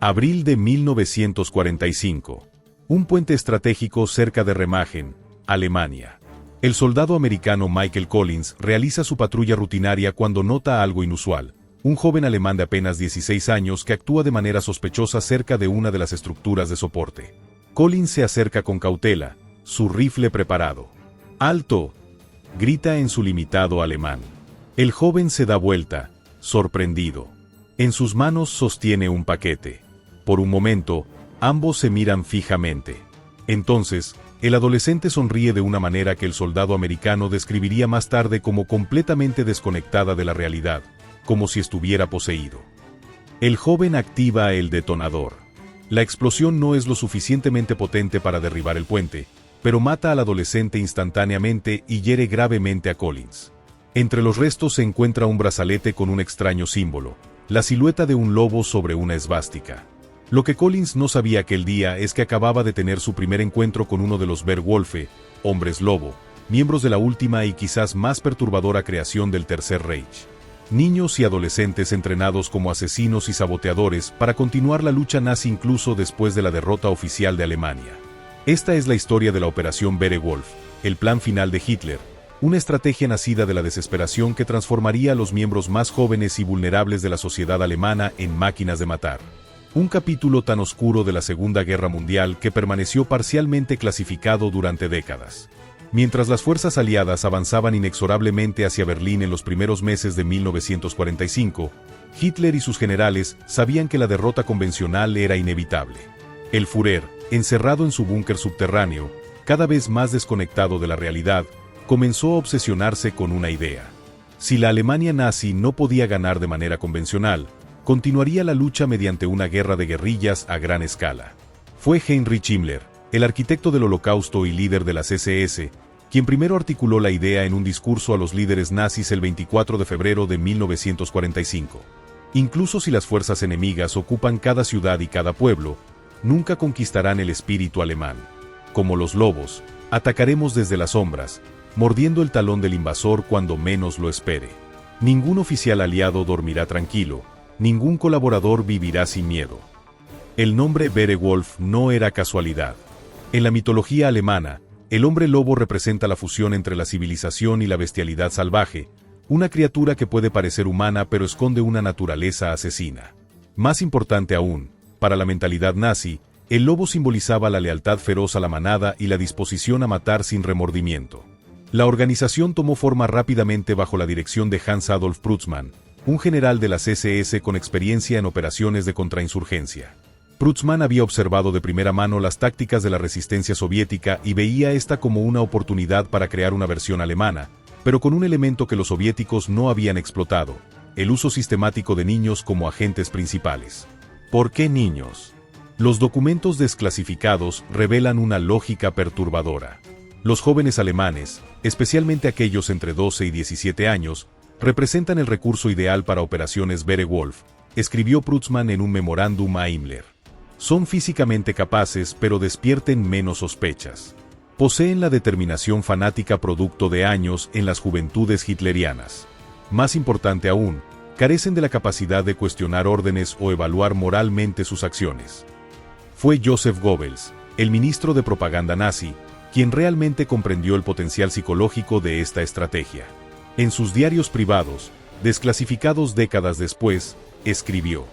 Abril de 1945. Un puente estratégico cerca de Remagen, Alemania. El soldado americano Michael Collins realiza su patrulla rutinaria cuando nota algo inusual. Un joven alemán de apenas 16 años que actúa de manera sospechosa cerca de una de las estructuras de soporte. Collins se acerca con cautela, su rifle preparado. ¡Alto!, grita en su limitado alemán. El joven se da vuelta, sorprendido. En sus manos sostiene un paquete. Por un momento, ambos se miran fijamente. Entonces, el adolescente sonríe de una manera que el soldado americano describiría más tarde como completamente desconectada de la realidad, como si estuviera poseído. El joven activa el detonador. La explosión no es lo suficientemente potente para derribar el puente, pero mata al adolescente instantáneamente y hiere gravemente a Collins. Entre los restos se encuentra un brazalete con un extraño símbolo, la silueta de un lobo sobre una esvástica. Lo que Collins no sabía aquel día es que acababa de tener su primer encuentro con uno de los Werwölfe, hombres lobo, miembros de la última y quizás más perturbadora creación del Tercer Reich. Niños y adolescentes entrenados como asesinos y saboteadores para continuar la lucha nazi incluso después de la derrota oficial de Alemania. Esta es la historia de la Operación Werwolf, el plan final de Hitler, una estrategia nacida de la desesperación que transformaría a los miembros más jóvenes y vulnerables de la sociedad alemana en máquinas de matar. Un capítulo tan oscuro de la Segunda Guerra Mundial que permaneció parcialmente clasificado durante décadas. Mientras las fuerzas aliadas avanzaban inexorablemente hacia Berlín en los primeros meses de 1945, Hitler y sus generales sabían que la derrota convencional era inevitable. El Führer, encerrado en su búnker subterráneo, cada vez más desconectado de la realidad, comenzó a obsesionarse con una idea. Si la Alemania nazi no podía ganar de manera convencional, continuaría la lucha mediante una guerra de guerrillas a gran escala. Fue Heinrich Himmler, el arquitecto del Holocausto y líder de las SS, quien primero articuló la idea en un discurso a los líderes nazis el 24 de febrero de 1945. Incluso si las fuerzas enemigas ocupan cada ciudad y cada pueblo, nunca conquistarán el espíritu alemán. Como los lobos, atacaremos desde las sombras, mordiendo el talón del invasor cuando menos lo espere. Ningún oficial aliado dormirá tranquilo, ningún colaborador vivirá sin miedo. El nombre Werewolf no era casualidad. En la mitología alemana, el hombre lobo representa la fusión entre la civilización y la bestialidad salvaje, una criatura que puede parecer humana pero esconde una naturaleza asesina. Más importante aún, para la mentalidad nazi, el lobo simbolizaba la lealtad feroz a la manada y la disposición a matar sin remordimiento. La organización tomó forma rápidamente bajo la dirección de Hans Adolf Preutzmann, un general de las SS con experiencia en operaciones de contrainsurgencia. Preutzmann había observado de primera mano las tácticas de la resistencia soviética y veía esta como una oportunidad para crear una versión alemana, pero con un elemento que los soviéticos no habían explotado: el uso sistemático de niños como agentes principales. ¿Por qué niños? Los documentos desclasificados revelan una lógica perturbadora. Los jóvenes alemanes, especialmente aquellos entre 12 y 17 años, representan el recurso ideal para operaciones Werewolf, escribió Preutzmann en un memorándum a Himmler. Son físicamente capaces pero despierten menos sospechas. Poseen la determinación fanática producto de años en las juventudes hitlerianas. Más importante aún, carecen de la capacidad de cuestionar órdenes o evaluar moralmente sus acciones. Fue Joseph Goebbels, el ministro de propaganda nazi, quien realmente comprendió el potencial psicológico de esta estrategia. En sus diarios privados, desclasificados décadas después, escribió: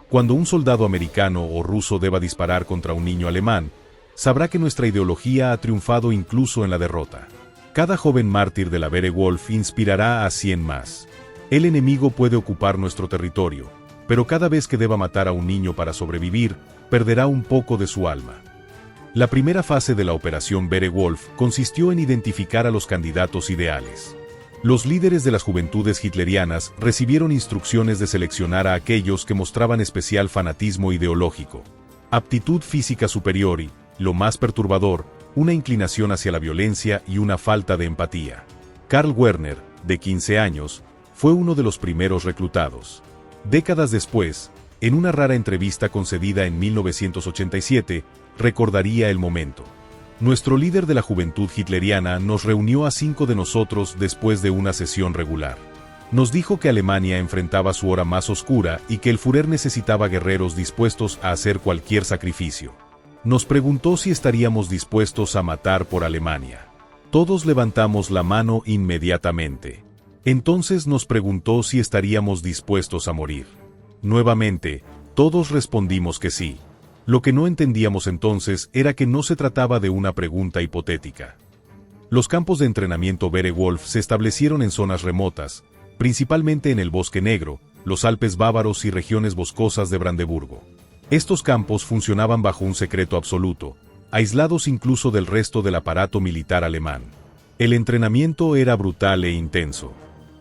«Cuando un soldado americano o ruso deba disparar contra un niño alemán, sabrá que nuestra ideología ha triunfado incluso en la derrota. Cada joven mártir de la Werewolf inspirará a 100 más. El enemigo puede ocupar nuestro territorio, pero cada vez que deba matar a un niño para sobrevivir, perderá un poco de su alma». La primera fase de la Operación Werewolf consistió en identificar a los candidatos ideales. Los líderes de las juventudes hitlerianas recibieron instrucciones de seleccionar a aquellos que mostraban especial fanatismo ideológico, aptitud física superior y, lo más perturbador, una inclinación hacia la violencia y una falta de empatía. Karl Werner, de 15 años, fue uno de los primeros reclutados. Décadas después, en una rara entrevista concedida en 1987, recordaría el momento. Nuestro líder de la juventud hitleriana nos reunió a 5 de nosotros después de una sesión regular. Nos dijo que Alemania enfrentaba su hora más oscura y que el Führer necesitaba guerreros dispuestos a hacer cualquier sacrificio. Nos preguntó si estaríamos dispuestos a matar por Alemania. Todos levantamos la mano inmediatamente. Entonces nos preguntó si estaríamos dispuestos a morir. Nuevamente, todos respondimos que sí. Lo que no entendíamos entonces era que no se trataba de una pregunta hipotética. Los campos de entrenamiento Beowulf se establecieron en zonas remotas, principalmente en el Bosque Negro, los Alpes bávaros y regiones boscosas de Brandeburgo. Estos campos funcionaban bajo un secreto absoluto, aislados incluso del resto del aparato militar alemán. El entrenamiento era brutal e intenso.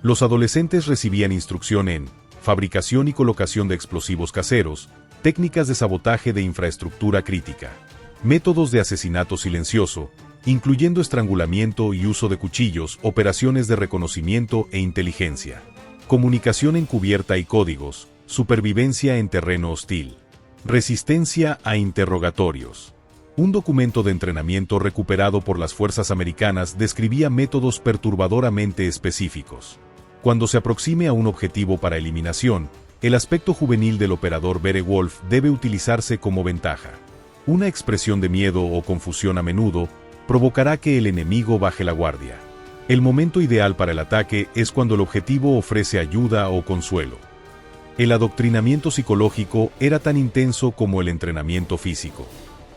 Los adolescentes recibían instrucción en fabricación y colocación de explosivos caseros, técnicas de sabotaje de infraestructura crítica, métodos de asesinato silencioso, incluyendo estrangulamiento y uso de cuchillos, operaciones de reconocimiento e inteligencia, comunicación encubierta y códigos, supervivencia en terreno hostil, resistencia a interrogatorios. Un documento de entrenamiento recuperado por las fuerzas americanas describía métodos perturbadoramente específicos. Cuando se aproxime a un objetivo para eliminación, el aspecto juvenil del operador Beowulf debe utilizarse como ventaja. Una expresión de miedo o confusión a menudo provocará que el enemigo baje la guardia. El momento ideal para el ataque es cuando el objetivo ofrece ayuda o consuelo. El adoctrinamiento psicológico era tan intenso como el entrenamiento físico.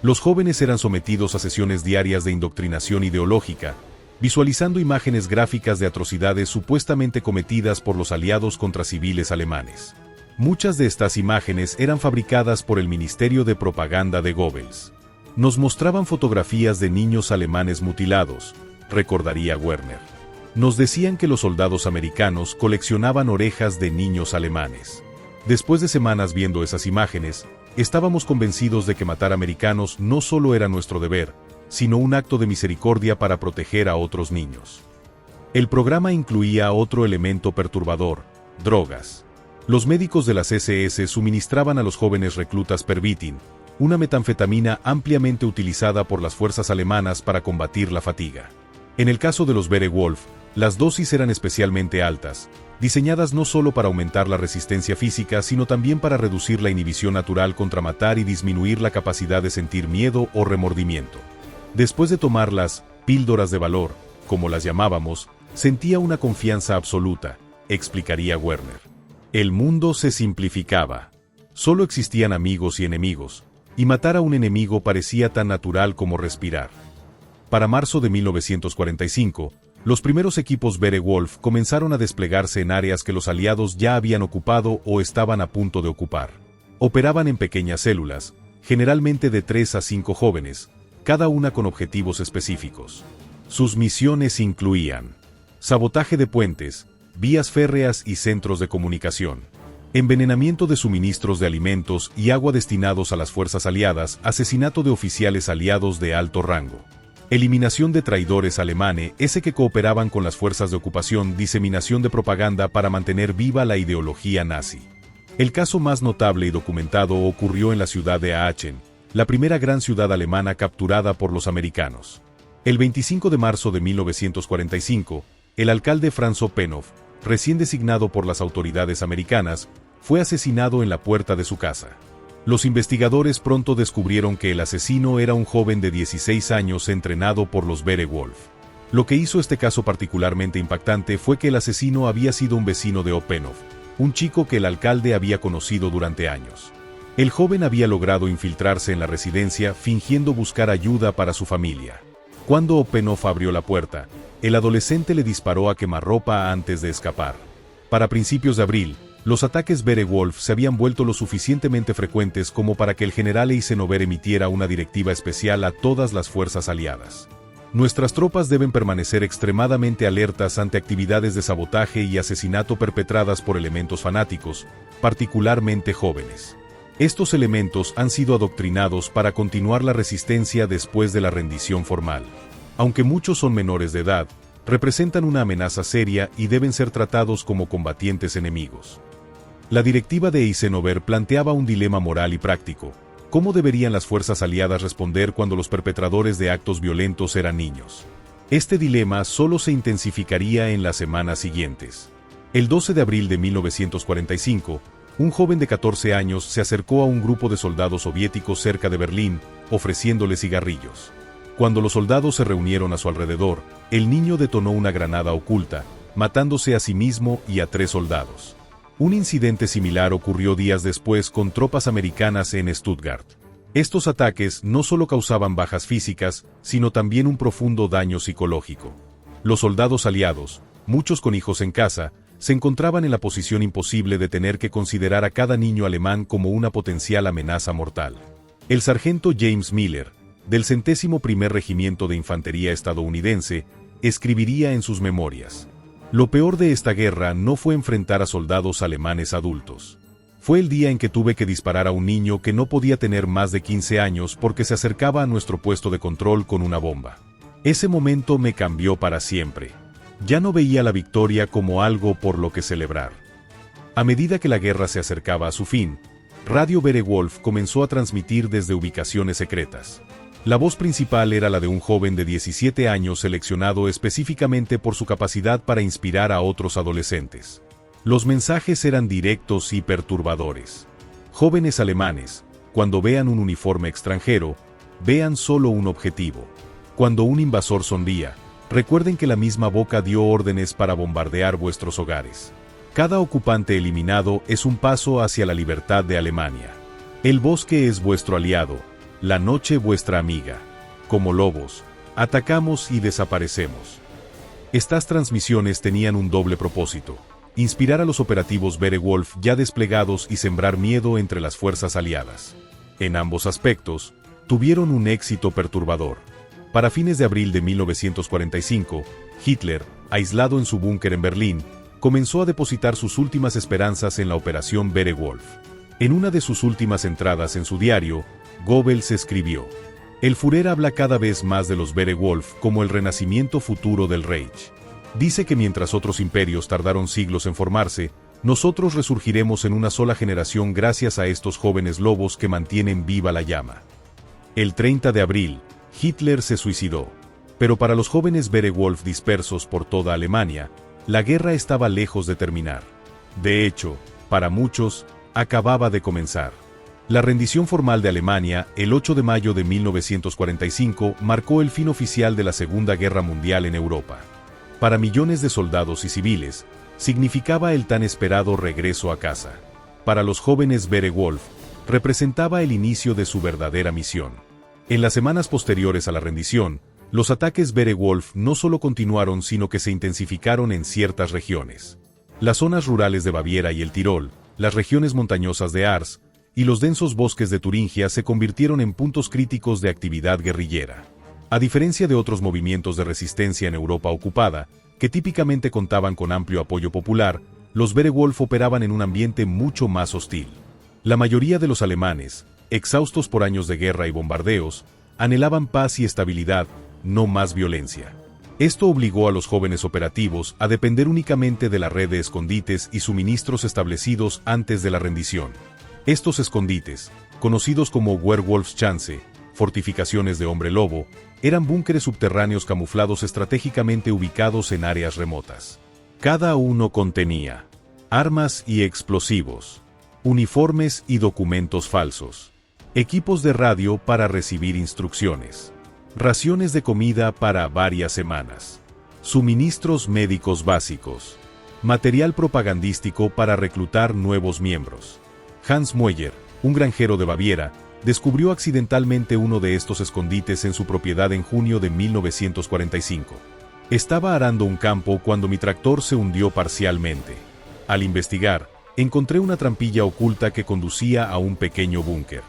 Los jóvenes eran sometidos a sesiones diarias de indoctrinación ideológica, visualizando imágenes gráficas de atrocidades supuestamente cometidas por los aliados contra civiles alemanes. Muchas de estas imágenes eran fabricadas por el Ministerio de Propaganda de Goebbels. Nos mostraban fotografías de niños alemanes mutilados, recordaría Werner. Nos decían que los soldados americanos coleccionaban orejas de niños alemanes. Después de semanas viendo esas imágenes, estábamos convencidos de que matar americanos no solo era nuestro deber, sino un acto de misericordia para proteger a otros niños. El programa incluía otro elemento perturbador: drogas. Los médicos de las SS suministraban a los jóvenes reclutas Pervitin, una metanfetamina ampliamente utilizada por las fuerzas alemanas para combatir la fatiga. En el caso de los Beowulf, las dosis eran especialmente altas, diseñadas no solo para aumentar la resistencia física, sino también para reducir la inhibición natural contra matar y disminuir la capacidad de sentir miedo o remordimiento. Después de tomar las píldoras de valor, como las llamábamos, sentía una confianza absoluta, explicaría Werner. El mundo se simplificaba. Solo existían amigos y enemigos, y matar a un enemigo parecía tan natural como respirar. Para marzo de 1945, los primeros equipos Beowulf comenzaron a desplegarse en áreas que los aliados ya habían ocupado o estaban a punto de ocupar. Operaban en pequeñas células, generalmente de 3 a 5 jóvenes, cada una con objetivos específicos. Sus misiones incluían sabotaje de puentes, vías férreas y centros de comunicación, envenenamiento de suministros de alimentos y agua destinados a las fuerzas aliadas, asesinato de oficiales aliados de alto rango, eliminación de traidores alemanes que cooperaban con las fuerzas de ocupación, diseminación de propaganda para mantener viva la ideología nazi. El caso más notable y documentado ocurrió en la ciudad de Aachen, la primera gran ciudad alemana capturada por los americanos. El 25 de marzo de 1945, el alcalde Franz Oppenhoff, recién designado por las autoridades americanas, fue asesinado en la puerta de su casa. Los investigadores pronto descubrieron que el asesino era un joven de 16 años entrenado por los Beowulf. Lo que hizo este caso particularmente impactante fue que el asesino había sido un vecino de Oppenhoff, un chico que el alcalde había conocido durante años. El joven había logrado infiltrarse en la residencia fingiendo buscar ayuda para su familia. Cuando Oppenhoff abrió la puerta, el adolescente le disparó a quemarropa antes de escapar. Para principios de abril, los ataques Beowulf se habían vuelto lo suficientemente frecuentes como para que el general Eisenhower emitiera una directiva especial a todas las fuerzas aliadas. Nuestras tropas deben permanecer extremadamente alertas ante actividades de sabotaje y asesinato perpetradas por elementos fanáticos, particularmente jóvenes. Estos elementos han sido adoctrinados para continuar la resistencia después de la rendición formal. Aunque muchos son menores de edad, representan una amenaza seria y deben ser tratados como combatientes enemigos. La directiva de Eisenhower planteaba un dilema moral y práctico: ¿cómo deberían las fuerzas aliadas responder cuando los perpetradores de actos violentos eran niños? Este dilema solo se intensificaría en las semanas siguientes. El 12 de abril de 1945, un joven de 14 años se acercó a un grupo de soldados soviéticos cerca de Berlín, ofreciéndoles cigarrillos. Cuando los soldados se reunieron a su alrededor, el niño detonó una granada oculta, matándose a sí mismo y a 3 soldados. Un incidente similar ocurrió días después con tropas americanas en Stuttgart. Estos ataques no solo causaban bajas físicas, sino también un profundo daño psicológico. Los soldados aliados, muchos con hijos en casa, se encontraban en la posición imposible de tener que considerar a cada niño alemán como una potencial amenaza mortal. El sargento James Miller, del 101º Regimiento de Infantería estadounidense, escribiría en sus memorias: "Lo peor de esta guerra no fue enfrentar a soldados alemanes adultos. Fue el día en que tuve que disparar a un niño que no podía tener más de 15 años porque se acercaba a nuestro puesto de control con una bomba. Ese momento me cambió para siempre. Ya no veía la victoria como algo por lo que celebrar". A medida que la guerra se acercaba a su fin, Radio Werewolf comenzó a transmitir desde ubicaciones secretas. La voz principal era la de un joven de 17 años seleccionado específicamente por su capacidad para inspirar a otros adolescentes. Los mensajes eran directos y perturbadores. Jóvenes alemanes, cuando vean un uniforme extranjero, vean solo un objetivo. Cuando un invasor sonría, recuerden que la misma boca dio órdenes para bombardear vuestros hogares. Cada ocupante eliminado es un paso hacia la libertad de Alemania. El bosque es vuestro aliado, la noche vuestra amiga. Como lobos, atacamos y desaparecemos. Estas transmisiones tenían un doble propósito: inspirar a los operativos Werewolf ya desplegados y sembrar miedo entre las fuerzas aliadas. En ambos aspectos, tuvieron un éxito perturbador. Para fines de abril de 1945, Hitler, aislado en su búnker en Berlín, comenzó a depositar sus últimas esperanzas en la operación Werewolf. En una de sus últimas entradas en su diario, Goebbels escribió: "El Führer habla cada vez más de los Werewolf como el renacimiento futuro del Reich. Dice que mientras otros imperios tardaron siglos en formarse, nosotros resurgiremos en una sola generación gracias a estos jóvenes lobos que mantienen viva la llama". El 30 de abril, Hitler se suicidó. Pero para los jóvenes Werewolf dispersos por toda Alemania, la guerra estaba lejos de terminar. De hecho, para muchos, acababa de comenzar. La rendición formal de Alemania, el 8 de mayo de 1945, marcó el fin oficial de la Segunda Guerra Mundial en Europa. Para millones de soldados y civiles, significaba el tan esperado regreso a casa. Para los jóvenes Werewolf, representaba el inicio de su verdadera misión. En las semanas posteriores a la rendición, los ataques Werewolf no solo continuaron sino que se intensificaron en ciertas regiones. Las zonas rurales de Baviera y el Tirol, las regiones montañosas de Ars y los densos bosques de Turingia se convirtieron en puntos críticos de actividad guerrillera. A diferencia de otros movimientos de resistencia en Europa ocupada, que típicamente contaban con amplio apoyo popular, los Werewolf operaban en un ambiente mucho más hostil. La mayoría de los alemanes, exhaustos por años de guerra y bombardeos, anhelaban paz y estabilidad, no más violencia. Esto obligó a los jóvenes operativos a depender únicamente de la red de escondites y suministros establecidos antes de la rendición. Estos escondites, conocidos como Werwolfschanze, fortificaciones de hombre lobo, eran búnkeres subterráneos camuflados estratégicamente ubicados en áreas remotas. Cada uno contenía armas y explosivos, uniformes y documentos falsos, equipos de radio para recibir instrucciones, raciones de comida para varias semanas, suministros médicos básicos, material propagandístico para reclutar nuevos miembros. Hans Moeller, un granjero de Baviera, descubrió accidentalmente uno de estos escondites en su propiedad en junio de 1945. Estaba arando un campo cuando mi tractor se hundió parcialmente. Al investigar, encontré una trampilla oculta que conducía a un pequeño búnker.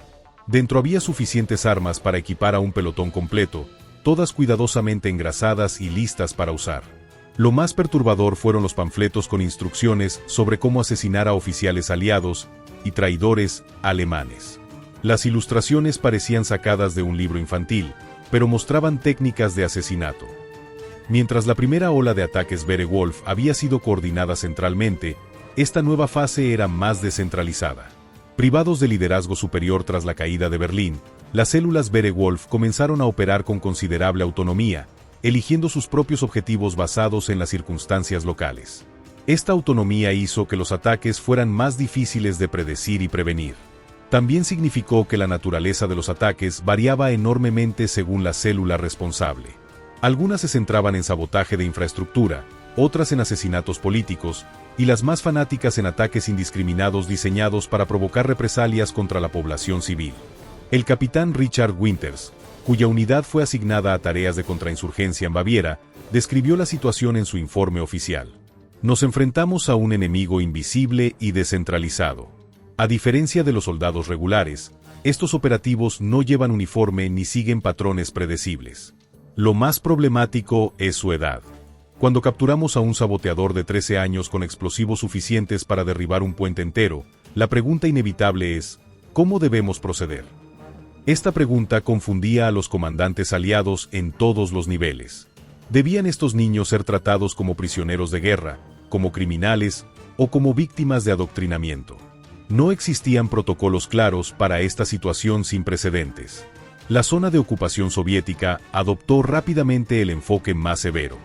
Dentro había suficientes armas para equipar a un pelotón completo, todas cuidadosamente engrasadas y listas para usar. Lo más perturbador fueron los panfletos con instrucciones sobre cómo asesinar a oficiales aliados y traidores alemanes. Las ilustraciones parecían sacadas de un libro infantil, pero mostraban técnicas de asesinato. Mientras la primera ola de ataques Werewolf había sido coordinada centralmente, esta nueva fase era más descentralizada. Privados de liderazgo superior tras la caída de Berlín, las células Werewolf comenzaron a operar con considerable autonomía, eligiendo sus propios objetivos basados en las circunstancias locales. Esta autonomía hizo que los ataques fueran más difíciles de predecir y prevenir. También significó que la naturaleza de los ataques variaba enormemente según la célula responsable. Algunas se centraban en sabotaje de infraestructura, otras en asesinatos políticos, y las más fanáticas en ataques indiscriminados diseñados para provocar represalias contra la población civil. El capitán Richard Winters, cuya unidad fue asignada a tareas de contrainsurgencia en Baviera, describió la situación en su informe oficial. Nos enfrentamos a un enemigo invisible y descentralizado. A diferencia de los soldados regulares, estos operativos no llevan uniforme ni siguen patrones predecibles. Lo más problemático es su edad. Cuando capturamos a un saboteador de 13 años con explosivos suficientes para derribar un puente entero, la pregunta inevitable es, ¿cómo debemos proceder? Esta pregunta confundía a los comandantes aliados en todos los niveles. ¿Debían estos niños ser tratados como prisioneros de guerra, como criminales o como víctimas de adoctrinamiento? No existían protocolos claros para esta situación sin precedentes. La zona de ocupación soviética adoptó rápidamente el enfoque más severo.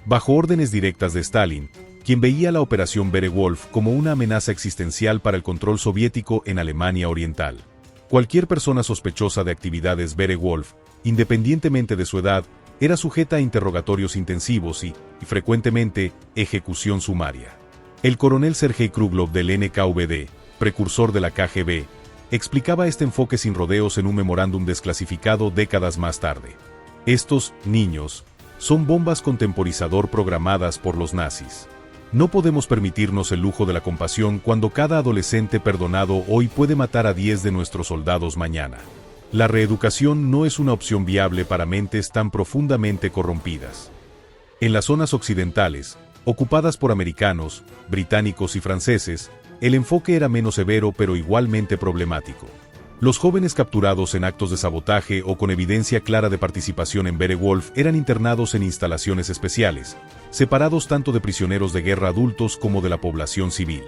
Bajo órdenes directas de Stalin, quien veía la Operación Beowulf como una amenaza existencial para el control soviético en Alemania Oriental. Cualquier persona sospechosa de actividades Beowulf, independientemente de su edad, era sujeta a interrogatorios intensivos y, frecuentemente, ejecución sumaria. El coronel Sergei Kruglov del NKVD, precursor de la KGB, explicaba este enfoque sin rodeos en un memorándum desclasificado décadas más tarde. Estos niños son bombas con temporizador programadas por los nazis. No podemos permitirnos el lujo de la compasión cuando cada adolescente perdonado hoy puede matar a 10 de nuestros soldados mañana. La reeducación no es una opción viable para mentes tan profundamente corrompidas. En las zonas occidentales, ocupadas por americanos, británicos y franceses, el enfoque era menos severo pero igualmente problemático. Los jóvenes capturados en actos de sabotaje o con evidencia clara de participación en Beowulf eran internados en instalaciones especiales, separados tanto de prisioneros de guerra adultos como de la población civil.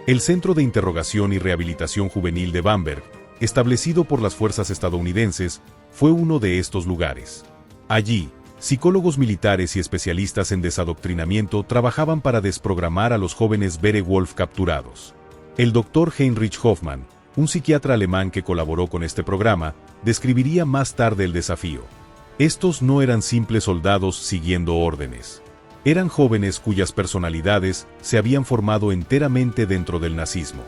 El Centro de Interrogación y Rehabilitación Juvenil de Bamberg, establecido por las fuerzas estadounidenses, fue uno de estos lugares. Allí, psicólogos militares y especialistas en desadoctrinamiento trabajaban para desprogramar a los jóvenes Beowulf capturados. El Dr. Heinrich Hoffmann, un psiquiatra alemán que colaboró con este programa, describiría más tarde el desafío. Estos no eran simples soldados siguiendo órdenes. Eran jóvenes cuyas personalidades se habían formado enteramente dentro del nazismo.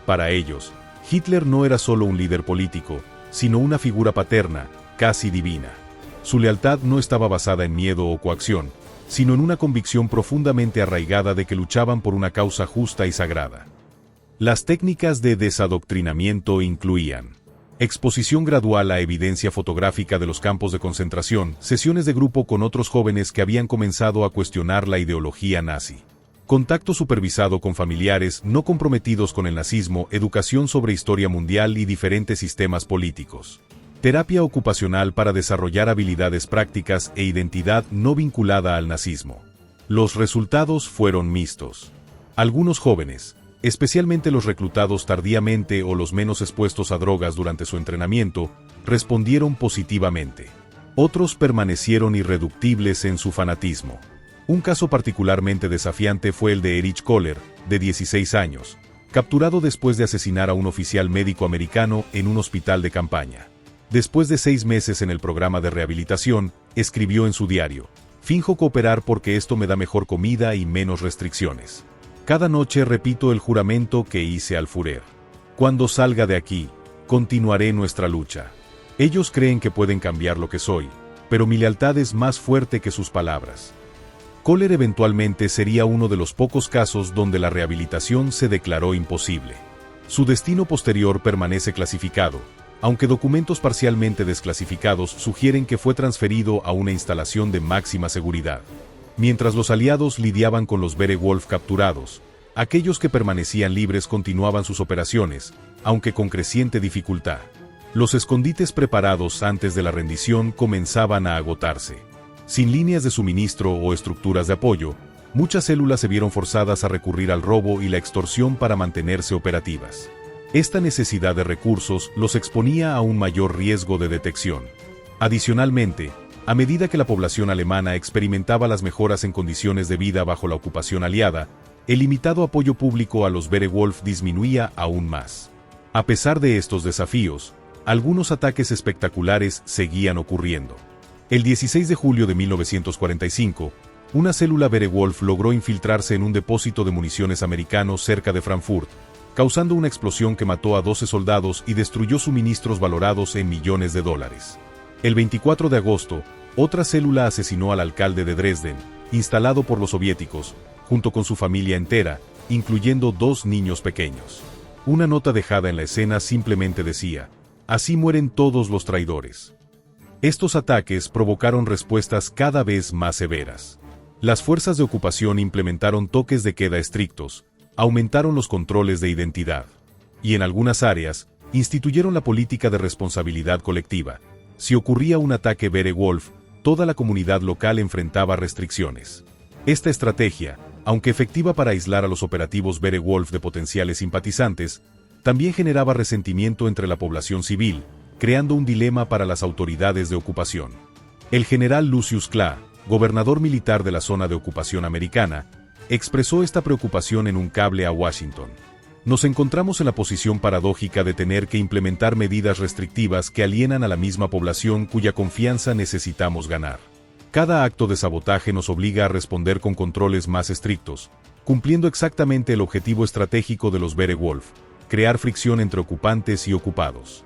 Para ellos, Hitler no era solo un líder político, sino una figura paterna, casi divina. Su lealtad no estaba basada en miedo o coacción, sino en una convicción profundamente arraigada de que luchaban por una causa justa y sagrada. Las técnicas de desadoctrinamiento incluían exposición gradual a evidencia fotográfica de los campos de concentración, sesiones de grupo con otros jóvenes que habían comenzado a cuestionar la ideología nazi, contacto supervisado con familiares no comprometidos con el nazismo, educación sobre historia mundial y diferentes sistemas políticos, terapia ocupacional para desarrollar habilidades prácticas e identidad no vinculada al nazismo. Los resultados fueron mixtos. Algunos jóvenes, especialmente los reclutados tardíamente o los menos expuestos a drogas durante su entrenamiento, respondieron positivamente. Otros permanecieron irreductibles en su fanatismo. Un caso particularmente desafiante fue el de Erich Kohler, de 16 años, capturado después de asesinar a un oficial médico americano en un hospital de campaña. Después de 6 meses en el programa de rehabilitación, escribió en su diario: «Finjo cooperar porque esto me da mejor comida y menos restricciones. Cada noche repito el juramento que hice al Führer. Cuando salga de aquí, continuaré nuestra lucha. Ellos creen que pueden cambiar lo que soy, pero mi lealtad es más fuerte que sus palabras». Kohler eventualmente sería uno de los pocos casos donde la rehabilitación se declaró imposible. Su destino posterior permanece clasificado, aunque documentos parcialmente desclasificados sugieren que fue transferido a una instalación de máxima seguridad. Mientras los aliados lidiaban con los Beowulf capturados, aquellos que permanecían libres continuaban sus operaciones, aunque con creciente dificultad. Los escondites preparados antes de la rendición comenzaban a agotarse. Sin líneas de suministro o estructuras de apoyo, muchas células se vieron forzadas a recurrir al robo y la extorsión para mantenerse operativas. Esta necesidad de recursos los exponía a un mayor riesgo de detección. Adicionalmente, a medida que la población alemana experimentaba las mejoras en condiciones de vida bajo la ocupación aliada, el limitado apoyo público a los Werewolf disminuía aún más. A pesar de estos desafíos, algunos ataques espectaculares seguían ocurriendo. El 16 de julio de 1945, una célula Werewolf logró infiltrarse en un depósito de municiones americano cerca de Frankfurt, causando una explosión que mató a 12 soldados y destruyó suministros valorados en millones de dólares. El 24 de agosto, otra célula asesinó al alcalde de Dresden, instalado por los soviéticos, junto con su familia entera, incluyendo 2 niños pequeños. Una nota dejada en la escena simplemente decía: "Así mueren todos los traidores". Estos ataques provocaron respuestas cada vez más severas. Las fuerzas de ocupación implementaron toques de queda estrictos, aumentaron los controles de identidad, y en algunas áreas, instituyeron la política de responsabilidad colectiva. Si ocurría un ataque Werewolf, toda la comunidad local enfrentaba restricciones. Esta estrategia, aunque efectiva para aislar a los operativos Werewolf de potenciales simpatizantes, también generaba resentimiento entre la población civil, creando un dilema para las autoridades de ocupación. El general Lucius Clay, gobernador militar de la zona de ocupación americana, expresó esta preocupación en un cable a Washington. Nos encontramos en la posición paradójica de tener que implementar medidas restrictivas que alienan a la misma población cuya confianza necesitamos ganar. Cada acto de sabotaje nos obliga a responder con controles más estrictos, cumpliendo exactamente el objetivo estratégico de los Werewolf: crear fricción entre ocupantes y ocupados.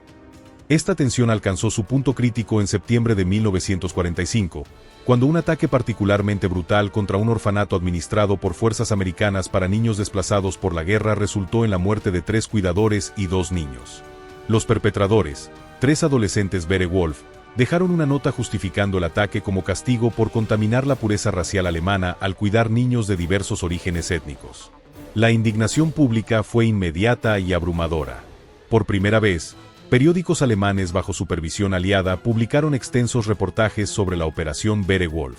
Esta tensión alcanzó su punto crítico en septiembre de 1945, cuando un ataque particularmente brutal contra un orfanato administrado por fuerzas americanas para niños desplazados por la guerra resultó en la muerte de 3 cuidadores y 2 niños. Los perpetradores, 3 adolescentes Werewolf, dejaron una nota justificando el ataque como castigo por contaminar la pureza racial alemana al cuidar niños de diversos orígenes étnicos. La indignación pública fue inmediata y abrumadora. Por primera vez, periódicos alemanes bajo supervisión aliada publicaron extensos reportajes sobre la operación Werewolf,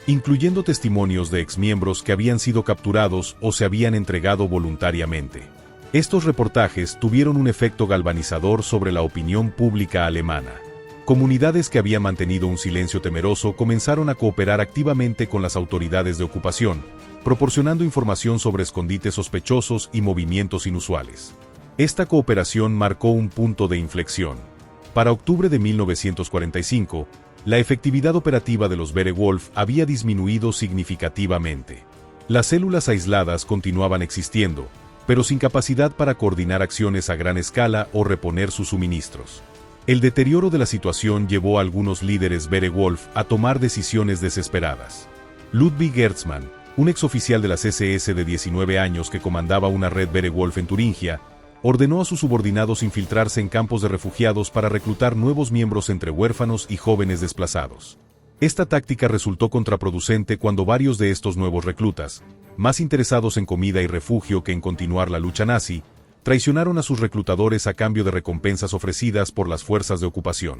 incluyendo testimonios de exmiembros que habían sido capturados o se habían entregado voluntariamente. Estos reportajes tuvieron un efecto galvanizador sobre la opinión pública alemana. Comunidades que habían mantenido un silencio temeroso comenzaron a cooperar activamente con las autoridades de ocupación, proporcionando información sobre escondites sospechosos y movimientos inusuales. Esta cooperación marcó un punto de inflexión. Para octubre de 1945, la efectividad operativa de los Werewolf había disminuido significativamente. Las células aisladas continuaban existiendo, pero sin capacidad para coordinar acciones a gran escala o reponer sus suministros. El deterioro de la situación llevó a algunos líderes Werewolf a tomar decisiones desesperadas. Ludwig Gertzmann, un exoficial de las SS de 19 años que comandaba una red Werewolf en Turingia, ordenó a sus subordinados infiltrarse en campos de refugiados para reclutar nuevos miembros entre huérfanos y jóvenes desplazados. Esta táctica resultó contraproducente cuando varios de estos nuevos reclutas, más interesados en comida y refugio que en continuar la lucha nazi, traicionaron a sus reclutadores a cambio de recompensas ofrecidas por las fuerzas de ocupación.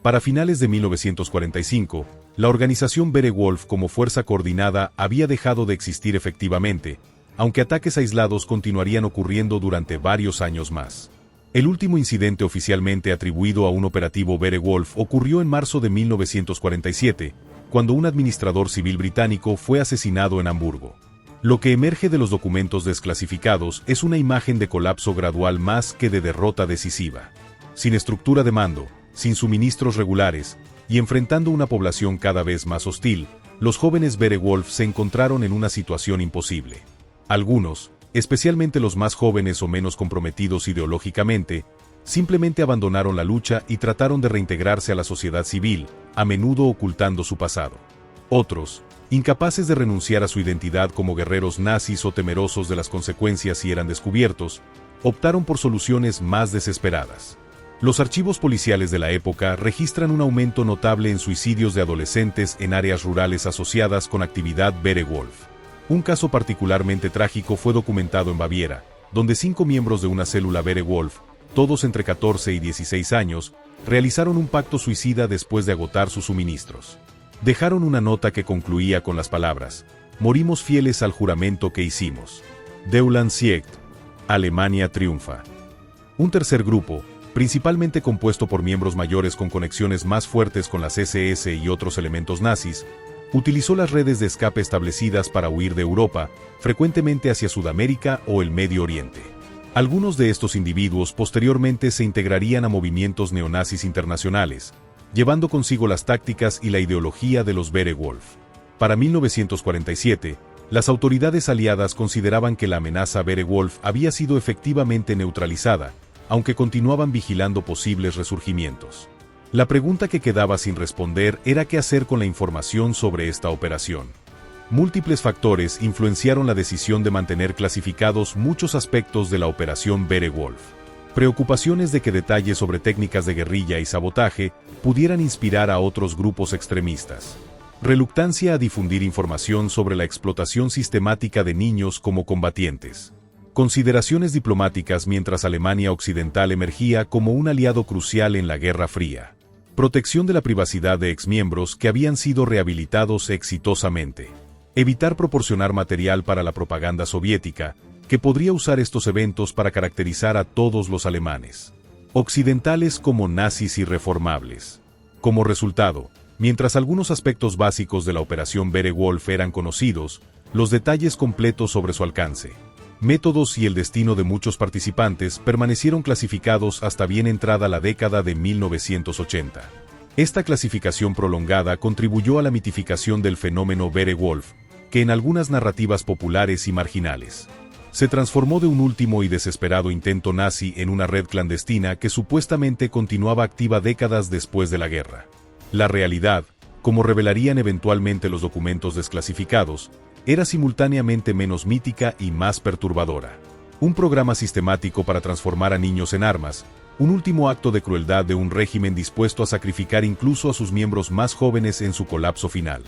Para finales de 1945, la organización Werewolf como fuerza coordinada había dejado de existir efectivamente, aunque ataques aislados continuarían ocurriendo durante varios años más. El último incidente oficialmente atribuido a un operativo Werewolf ocurrió en marzo de 1947, cuando un administrador civil británico fue asesinado en Hamburgo. Lo que emerge de los documentos desclasificados es una imagen de colapso gradual más que de derrota decisiva. Sin estructura de mando, sin suministros regulares, y enfrentando una población cada vez más hostil, los jóvenes Werewolf se encontraron en una situación imposible. Algunos, especialmente los más jóvenes o menos comprometidos ideológicamente, simplemente abandonaron la lucha y trataron de reintegrarse a la sociedad civil, a menudo ocultando su pasado. Otros, incapaces de renunciar a su identidad como guerreros nazis o temerosos de las consecuencias si eran descubiertos, optaron por soluciones más desesperadas. Los archivos policiales de la época registran un aumento notable en suicidios de adolescentes en áreas rurales asociadas con actividad Werewolf. Un caso particularmente trágico fue documentado en Baviera, donde 5 miembros de una célula Werewolf, todos entre 14 y 16 años, realizaron un pacto suicida después de agotar sus suministros. Dejaron una nota que concluía con las palabras: "Morimos fieles al juramento que hicimos. Deutschland siegt. Alemania triunfa". Un tercer grupo, principalmente compuesto por miembros mayores con conexiones más fuertes con las SS y otros elementos nazis, Utilizó las redes de escape establecidas para huir de Europa, frecuentemente hacia Sudamérica o el Medio Oriente. Algunos de estos individuos posteriormente se integrarían a movimientos neonazis internacionales, llevando consigo las tácticas y la ideología de los Werewolf. Para 1947, las autoridades aliadas consideraban que la amenaza Werewolf había sido efectivamente neutralizada, aunque continuaban vigilando posibles resurgimientos. La pregunta que quedaba sin responder era qué hacer con la información sobre esta operación. Múltiples factores influenciaron la decisión de mantener clasificados muchos aspectos de la operación Werewolf. Preocupaciones de que detalles sobre técnicas de guerrilla y sabotaje pudieran inspirar a otros grupos extremistas. Reluctancia a difundir información sobre la explotación sistemática de niños como combatientes. Consideraciones diplomáticas mientras Alemania Occidental emergía como un aliado crucial en la Guerra Fría. Protección de la privacidad de exmiembros que habían sido rehabilitados exitosamente. Evitar proporcionar material para la propaganda soviética, que podría usar estos eventos para caracterizar a todos los alemanes occidentales como nazis irreformables. Como resultado, mientras algunos aspectos básicos de la operación Werewolf eran conocidos, los detalles completos sobre su alcance, métodos y el destino de muchos participantes permanecieron clasificados hasta bien entrada la década de 1980. Esta clasificación prolongada contribuyó a la mitificación del fenómeno Werewolf, que en algunas narrativas populares y marginales se transformó de un último y desesperado intento nazi en una red clandestina que supuestamente continuaba activa décadas después de la guerra. La realidad, como revelarían eventualmente los documentos desclasificados, era simultáneamente menos mítica y más perturbadora. Un programa sistemático para transformar a niños en armas, un último acto de crueldad de un régimen dispuesto a sacrificar incluso a sus miembros más jóvenes en su colapso final.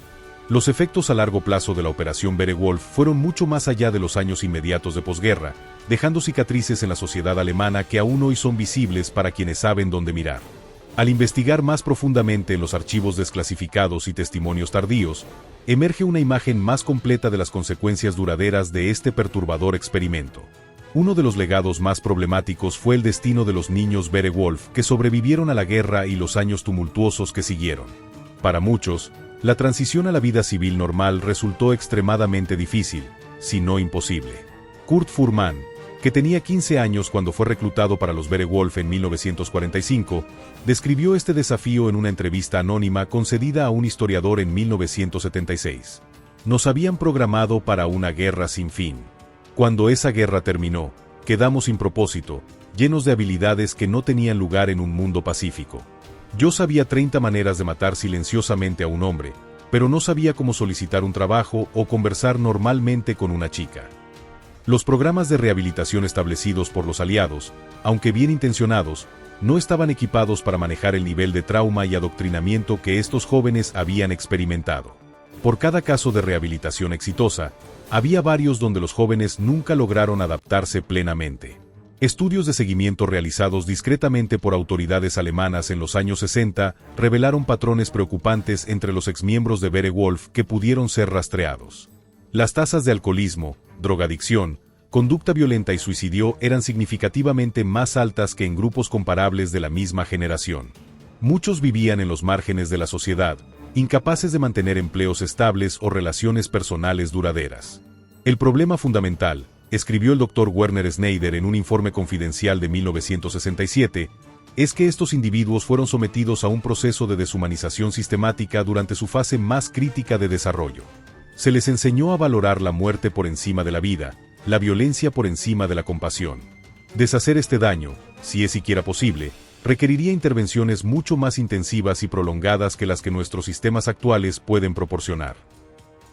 Los efectos a largo plazo de la operación Werewolf fueron mucho más allá de los años inmediatos de posguerra, dejando cicatrices en la sociedad alemana que aún hoy son visibles para quienes saben dónde mirar. Al investigar más profundamente en los archivos desclasificados y testimonios tardíos, emerge una imagen más completa de las consecuencias duraderas de este perturbador experimento. Uno de los legados más problemáticos fue el destino de los niños Werewolf que sobrevivieron a la guerra y los años tumultuosos que siguieron. Para muchos, la transición a la vida civil normal resultó extremadamente difícil, si no imposible. Kurt Fuhrmann, que tenía 15 años cuando fue reclutado para los Werewolf en 1945, describió este desafío en una entrevista anónima concedida a un historiador en 1976. Nos habían programado para una guerra sin fin. Cuando esa guerra terminó, quedamos sin propósito, llenos de habilidades que no tenían lugar en un mundo pacífico. Yo sabía 30 maneras de matar silenciosamente a un hombre, pero no sabía cómo solicitar un trabajo o conversar normalmente con una chica. Los programas de rehabilitación establecidos por los aliados, aunque bien intencionados, no estaban equipados para manejar el nivel de trauma y adoctrinamiento que estos jóvenes habían experimentado. Por cada caso de rehabilitación exitosa, había varios donde los jóvenes nunca lograron adaptarse plenamente. Estudios de seguimiento realizados discretamente por autoridades alemanas en los años 60 revelaron patrones preocupantes entre los exmiembros de Werewolf que pudieron ser rastreados. Las tasas de alcoholismo, drogadicción, conducta violenta y suicidio eran significativamente más altas que en grupos comparables de la misma generación. Muchos vivían en los márgenes de la sociedad, incapaces de mantener empleos estables o relaciones personales duraderas. El problema fundamental, escribió el Dr. Werner Schneider en un informe confidencial de 1967, es que estos individuos fueron sometidos a un proceso de deshumanización sistemática durante su fase más crítica de desarrollo. Se les enseñó a valorar la muerte por encima de la vida, la violencia por encima de la compasión. Deshacer este daño, si es siquiera posible, requeriría intervenciones mucho más intensivas y prolongadas que las que nuestros sistemas actuales pueden proporcionar.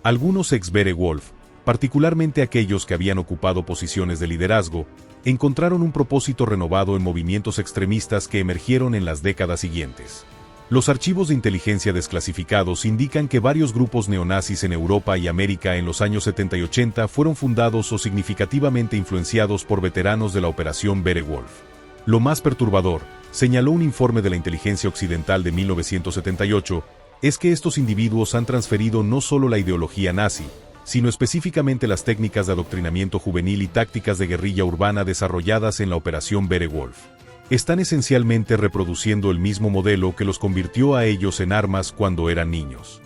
Algunos ex-Werewolf, particularmente aquellos que habían ocupado posiciones de liderazgo, encontraron un propósito renovado en movimientos extremistas que emergieron en las décadas siguientes. Los archivos de inteligencia desclasificados indican que varios grupos neonazis en Europa y América en los años 70 y 80 fueron fundados o significativamente influenciados por veteranos de la operación Werewolf. Lo más perturbador, señaló un informe de la inteligencia occidental de 1978, es que estos individuos han transferido no solo la ideología nazi, sino específicamente las técnicas de adoctrinamiento juvenil y tácticas de guerrilla urbana desarrolladas en la operación Werewolf. Están esencialmente reproduciendo el mismo modelo que los convirtió a ellos en armas cuando eran niños.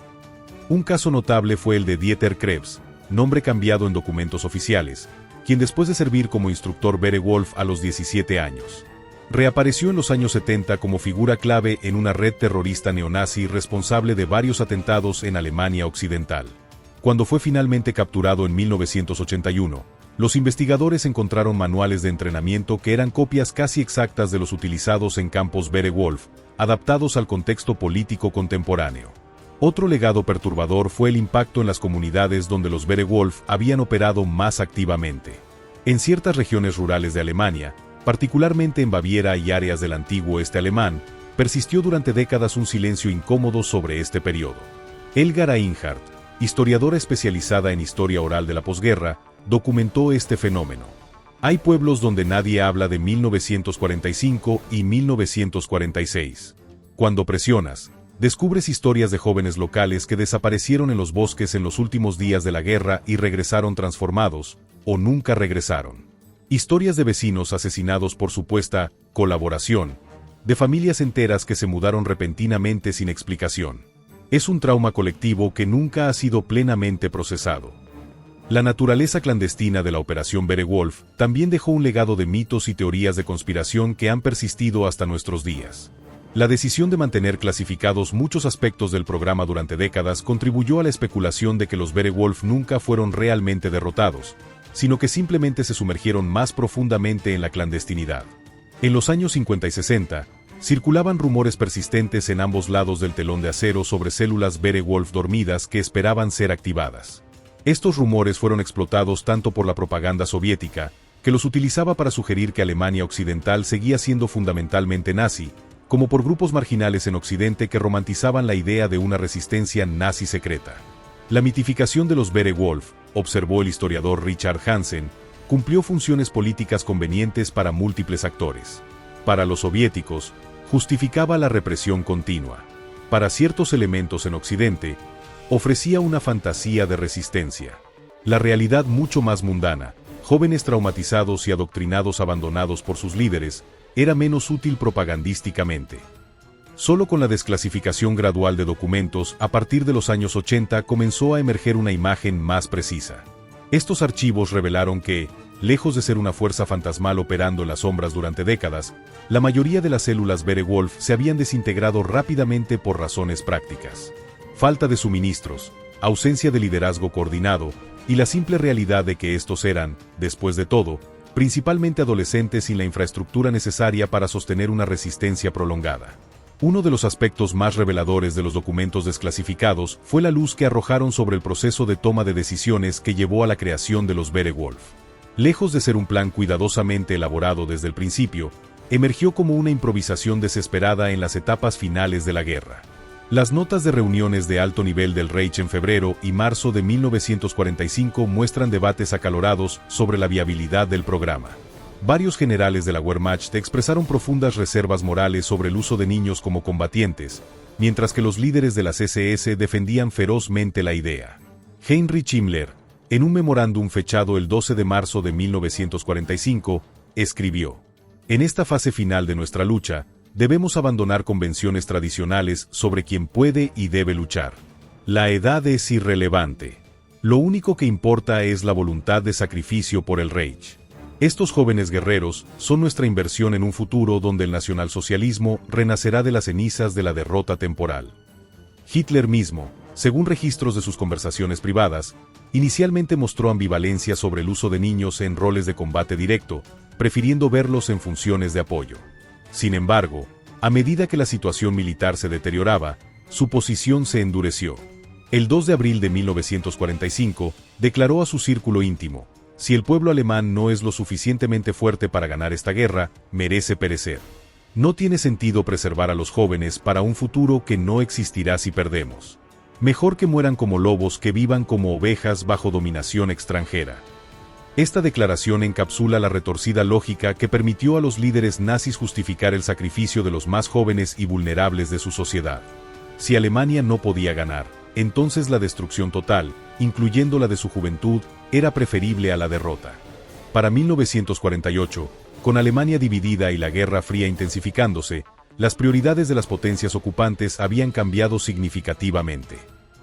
Un caso notable fue el de Dieter Krebs, nombre cambiado en documentos oficiales, quien después de servir como instructor Beowulf a los 17 años, reapareció en los años 70 como figura clave en una red terrorista neonazi responsable de varios atentados en Alemania Occidental. Cuando fue finalmente capturado en 1981, los investigadores encontraron manuales de entrenamiento que eran copias casi exactas de los utilizados en campos Beowulf, adaptados al contexto político contemporáneo. Otro legado perturbador fue el impacto en las comunidades donde los Beowulf habían operado más activamente. En ciertas regiones rurales de Alemania, particularmente en Baviera y áreas del antiguo este alemán, persistió durante décadas un silencio incómodo sobre este periodo. Elgar Einhardt, historiadora especializada en historia oral de la posguerra, documentó este fenómeno. Hay pueblos donde nadie habla de 1945 y 1946. Cuando presionas, descubres historias de jóvenes locales que desaparecieron en los bosques en los últimos días de la guerra y regresaron transformados, o nunca regresaron. Historias de vecinos asesinados por supuesta colaboración, de familias enteras que se mudaron repentinamente sin explicación. Es un trauma colectivo que nunca ha sido plenamente procesado. La naturaleza clandestina de la Operación Beowulf también dejó un legado de mitos y teorías de conspiración que han persistido hasta nuestros días. La decisión de mantener clasificados muchos aspectos del programa durante décadas contribuyó a la especulación de que los Beowulf nunca fueron realmente derrotados, sino que simplemente se sumergieron más profundamente en la clandestinidad. En los años 50 y 60, circulaban rumores persistentes en ambos lados del telón de acero sobre células Beowulf dormidas que esperaban ser activadas. Estos rumores fueron explotados tanto por la propaganda soviética, que los utilizaba para sugerir que Alemania Occidental seguía siendo fundamentalmente nazi, como por grupos marginales en Occidente que romantizaban la idea de una resistencia nazi secreta. La mitificación de los Beowulf, observó el historiador Richard Hansen, cumplió funciones políticas convenientes para múltiples actores. Para los soviéticos, justificaba la represión continua. Para ciertos elementos en Occidente, ofrecía una fantasía de resistencia. La realidad mucho más mundana, jóvenes traumatizados y adoctrinados abandonados por sus líderes, era menos útil propagandísticamente. Solo con la desclasificación gradual de documentos a partir de los años 80 comenzó a emerger una imagen más precisa. Estos archivos revelaron que, lejos de ser una fuerza fantasmal operando en las sombras durante décadas, la mayoría de las células Beowulf se habían desintegrado rápidamente por razones prácticas. Falta de suministros, ausencia de liderazgo coordinado y la simple realidad de que estos eran, después de todo, principalmente adolescentes sin la infraestructura necesaria para sostener una resistencia prolongada. Uno de los aspectos más reveladores de los documentos desclasificados fue la luz que arrojaron sobre el proceso de toma de decisiones que llevó a la creación de los Beowulf. Lejos de ser un plan cuidadosamente elaborado desde el principio, emergió como una improvisación desesperada en las etapas finales de la guerra. Las notas de reuniones de alto nivel del Reich en febrero y marzo de 1945 muestran debates acalorados sobre la viabilidad del programa. Varios generales de la Wehrmacht expresaron profundas reservas morales sobre el uso de niños como combatientes, mientras que los líderes de las SS defendían ferozmente la idea. Heinrich Himmler, en un memorándum fechado el 12 de marzo de 1945, escribió: «En esta fase final de nuestra lucha, debemos abandonar convenciones tradicionales sobre quién puede y debe luchar. La edad es irrelevante. Lo único que importa es la voluntad de sacrificio por el Reich. Estos jóvenes guerreros son nuestra inversión en un futuro donde el nacionalsocialismo renacerá de las cenizas de la derrota temporal». Hitler mismo, según registros de sus conversaciones privadas, inicialmente mostró ambivalencia sobre el uso de niños en roles de combate directo, prefiriendo verlos en funciones de apoyo. Sin embargo, a medida que la situación militar se deterioraba, su posición se endureció. El 2 de abril de 1945, declaró a su círculo íntimo: «Si el pueblo alemán no es lo suficientemente fuerte para ganar esta guerra, merece perecer. No tiene sentido preservar a los jóvenes para un futuro que no existirá si perdemos. Mejor que mueran como lobos que vivan como ovejas bajo dominación extranjera». Esta declaración encapsula la retorcida lógica que permitió a los líderes nazis justificar el sacrificio de los más jóvenes y vulnerables de su sociedad. Si Alemania no podía ganar, entonces la destrucción total, incluyendo la de su juventud, era preferible a la derrota. Para 1948, con Alemania dividida y la Guerra Fría intensificándose, las prioridades de las potencias ocupantes habían cambiado significativamente.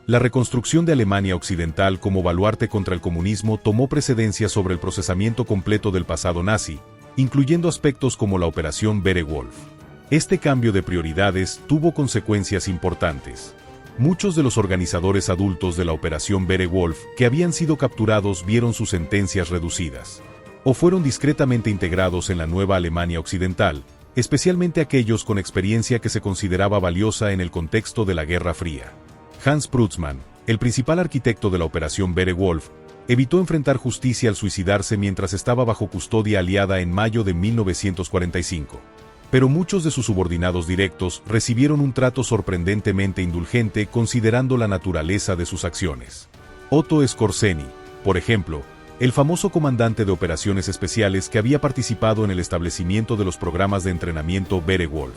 La reconstrucción de Alemania Occidental como baluarte contra el comunismo tomó precedencia sobre el procesamiento completo del pasado nazi, incluyendo aspectos como la Operación Beowulf. Este cambio de prioridades tuvo consecuencias importantes. Muchos de los organizadores adultos de la Operación Beowulf que habían sido capturados vieron sus sentencias reducidas, o fueron discretamente integrados en la nueva Alemania Occidental, especialmente aquellos con experiencia que se consideraba valiosa en el contexto de la Guerra Fría. Hans Prutzmann, el principal arquitecto de la Operación Beowulf, evitó enfrentar justicia al suicidarse mientras estaba bajo custodia aliada en mayo de 1945. Pero muchos de sus subordinados directos recibieron un trato sorprendentemente indulgente considerando la naturaleza de sus acciones. Otto Skorzeny, por ejemplo, el famoso comandante de operaciones especiales que había participado en el establecimiento de los programas de entrenamiento Beowulf,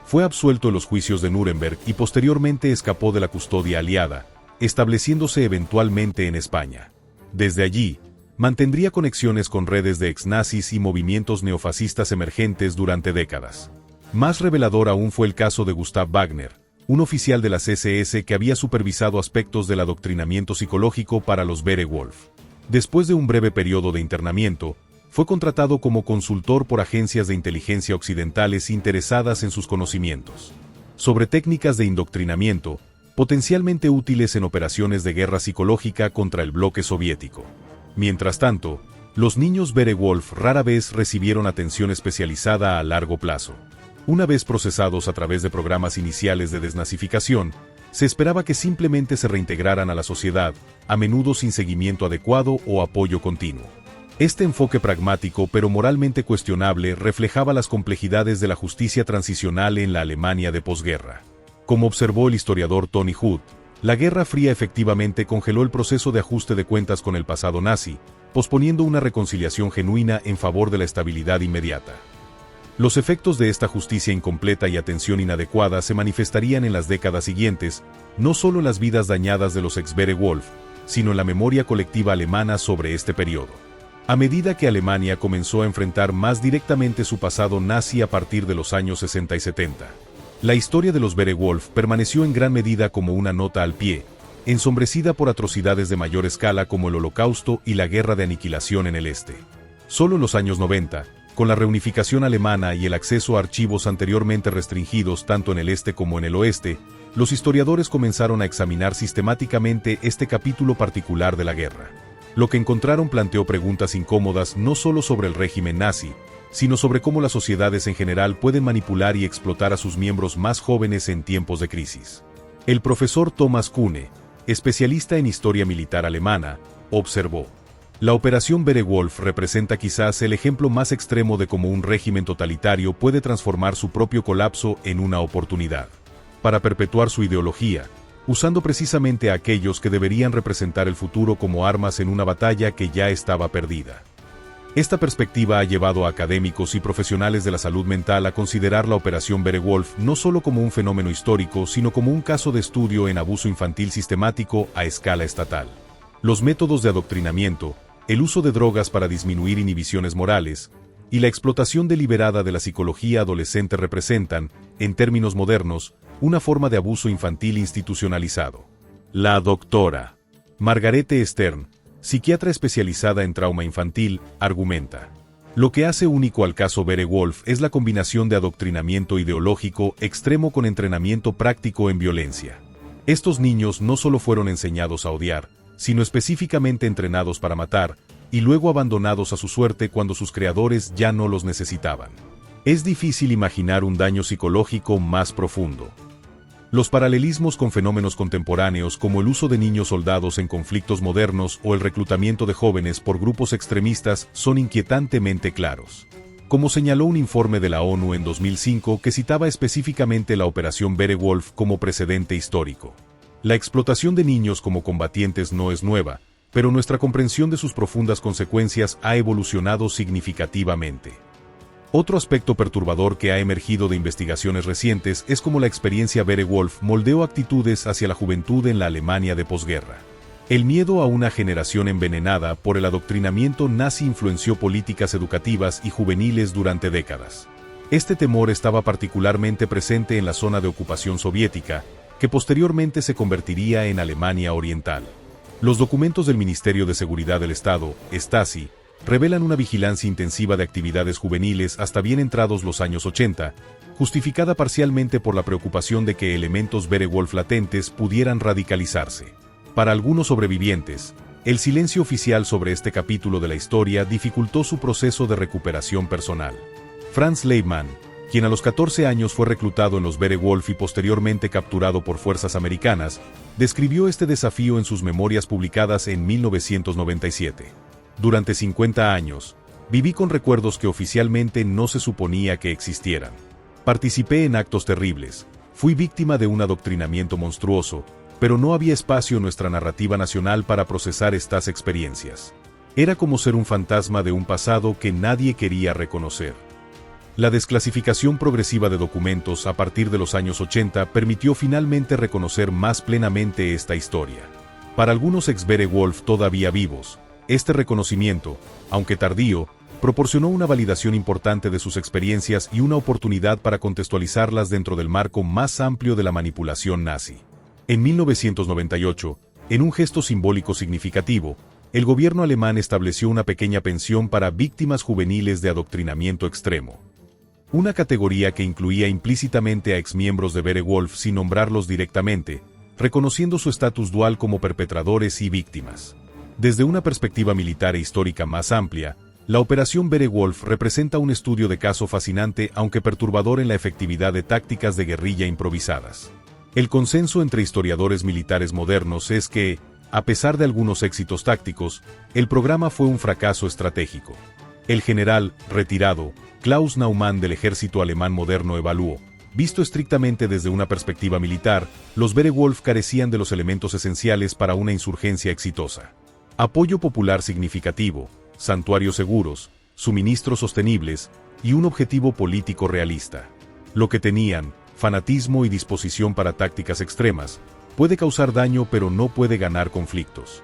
fue absuelto en los juicios de Nuremberg y posteriormente escapó de la custodia aliada, estableciéndose eventualmente en España. Desde allí, mantendría conexiones con redes de exnazis y movimientos neofascistas emergentes durante décadas. Más revelador aún fue el caso de Gustav Wagner, un oficial de las SS que había supervisado aspectos del adoctrinamiento psicológico para los Beowulf. Después de un breve periodo de internamiento, fue contratado como consultor por agencias de inteligencia occidentales interesadas en sus conocimientos sobre técnicas de indoctrinamiento, potencialmente útiles en operaciones de guerra psicológica contra el bloque soviético. Mientras tanto, los niños Beowulf rara vez recibieron atención especializada a largo plazo. Una vez procesados a través de programas iniciales de desnazificación, se esperaba que simplemente se reintegraran a la sociedad, a menudo sin seguimiento adecuado o apoyo continuo. Este enfoque pragmático pero moralmente cuestionable reflejaba las complejidades de la justicia transicional en la Alemania de posguerra. Como observó el historiador Tony Hood, la Guerra Fría efectivamente congeló el proceso de ajuste de cuentas con el pasado nazi, posponiendo una reconciliación genuina en favor de la estabilidad inmediata. Los efectos de esta justicia incompleta y atención inadecuada se manifestarían en las décadas siguientes, no solo en las vidas dañadas de los ex-Beowulf, sino en la memoria colectiva alemana sobre este periodo. A medida que Alemania comenzó a enfrentar más directamente su pasado nazi a partir de los años 60 y 70, la historia de los Beowulf permaneció en gran medida como una nota al pie, ensombrecida por atrocidades de mayor escala como el Holocausto y la Guerra de Aniquilación en el Este. Solo en los años 90, con la reunificación alemana y el acceso a archivos anteriormente restringidos tanto en el Este como en el Oeste, los historiadores comenzaron a examinar sistemáticamente este capítulo particular de la guerra. Lo que encontraron planteó preguntas incómodas no solo sobre el régimen nazi, sino sobre cómo las sociedades en general pueden manipular y explotar a sus miembros más jóvenes en tiempos de crisis. El profesor Thomas Kuhne, especialista en historia militar alemana, observó: la Operación Beowulf representa quizás el ejemplo más extremo de cómo un régimen totalitario puede transformar su propio colapso en una oportunidad para perpetuar su ideología, usando precisamente a aquellos que deberían representar el futuro como armas en una batalla que ya estaba perdida. Esta perspectiva ha llevado a académicos y profesionales de la salud mental a considerar la Operación Beowulf no solo como un fenómeno histórico, sino como un caso de estudio en abuso infantil sistemático a escala estatal. Los métodos de adoctrinamiento, el uso de drogas para disminuir inhibiciones morales, y la explotación deliberada de la psicología adolescente representan, en términos modernos, una forma de abuso infantil institucionalizado. La doctora Margarete Stern, psiquiatra especializada en trauma infantil, argumenta: lo que hace único al caso Beowulf es la combinación de adoctrinamiento ideológico extremo con entrenamiento práctico en violencia. Estos niños no solo fueron enseñados a odiar, sino específicamente entrenados para matar, y luego abandonados a su suerte cuando sus creadores ya no los necesitaban. Es difícil imaginar un daño psicológico más profundo. Los paralelismos con fenómenos contemporáneos como el uso de niños soldados en conflictos modernos o el reclutamiento de jóvenes por grupos extremistas son inquietantemente claros. Como señaló un informe de la ONU en 2005 que citaba específicamente la Operación Beowulf como precedente histórico. La explotación de niños como combatientes no es nueva, pero nuestra comprensión de sus profundas consecuencias ha evolucionado significativamente. Otro aspecto perturbador que ha emergido de investigaciones recientes es cómo la experiencia Beowulf moldeó actitudes hacia la juventud en la Alemania de posguerra. El miedo a una generación envenenada por el adoctrinamiento nazi influenció políticas educativas y juveniles durante décadas. Este temor estaba particularmente presente en la zona de ocupación soviética, que posteriormente se convertiría en Alemania Oriental. Los documentos del Ministerio de Seguridad del Estado, Stasi, revelan una vigilancia intensiva de actividades juveniles hasta bien entrados los años 80, justificada parcialmente por la preocupación de que elementos Werewolf latentes pudieran radicalizarse. Para algunos sobrevivientes, el silencio oficial sobre este capítulo de la historia dificultó su proceso de recuperación personal. Franz Leibmann, quien a los 14 años fue reclutado en los Werewolf y posteriormente capturado por fuerzas americanas, describió este desafío en sus memorias publicadas en 1997. Durante 50 años, viví con recuerdos que oficialmente no se suponía que existieran. Participé en actos terribles, fui víctima de un adoctrinamiento monstruoso, pero no había espacio en nuestra narrativa nacional para procesar estas experiencias. Era como ser un fantasma de un pasado que nadie quería reconocer. La desclasificación progresiva de documentos a partir de los años 80 permitió finalmente reconocer más plenamente esta historia. Para algunos ex-Werewolf todavía vivos, este reconocimiento, aunque tardío, proporcionó una validación importante de sus experiencias y una oportunidad para contextualizarlas dentro del marco más amplio de la manipulación nazi. En 1998, en un gesto simbólico significativo, el gobierno alemán estableció una pequeña pensión para víctimas juveniles de adoctrinamiento extremo. Una categoría que incluía implícitamente a exmiembros de Werewolf sin nombrarlos directamente, reconociendo su estatus dual como perpetradores y víctimas. Desde una perspectiva militar e histórica más amplia, la Operación Werewolf representa un estudio de caso fascinante aunque perturbador en la efectividad de tácticas de guerrilla improvisadas. El consenso entre historiadores militares modernos es que, a pesar de algunos éxitos tácticos, el programa fue un fracaso estratégico. El general, retirado, Klaus Naumann del ejército alemán moderno evaluó: visto estrictamente desde una perspectiva militar, los Werewolf carecían de los elementos esenciales para una insurgencia exitosa. Apoyo popular significativo, santuarios seguros, suministros sostenibles y un objetivo político realista. Lo que tenían, fanatismo y disposición para tácticas extremas, puede causar daño pero no puede ganar conflictos.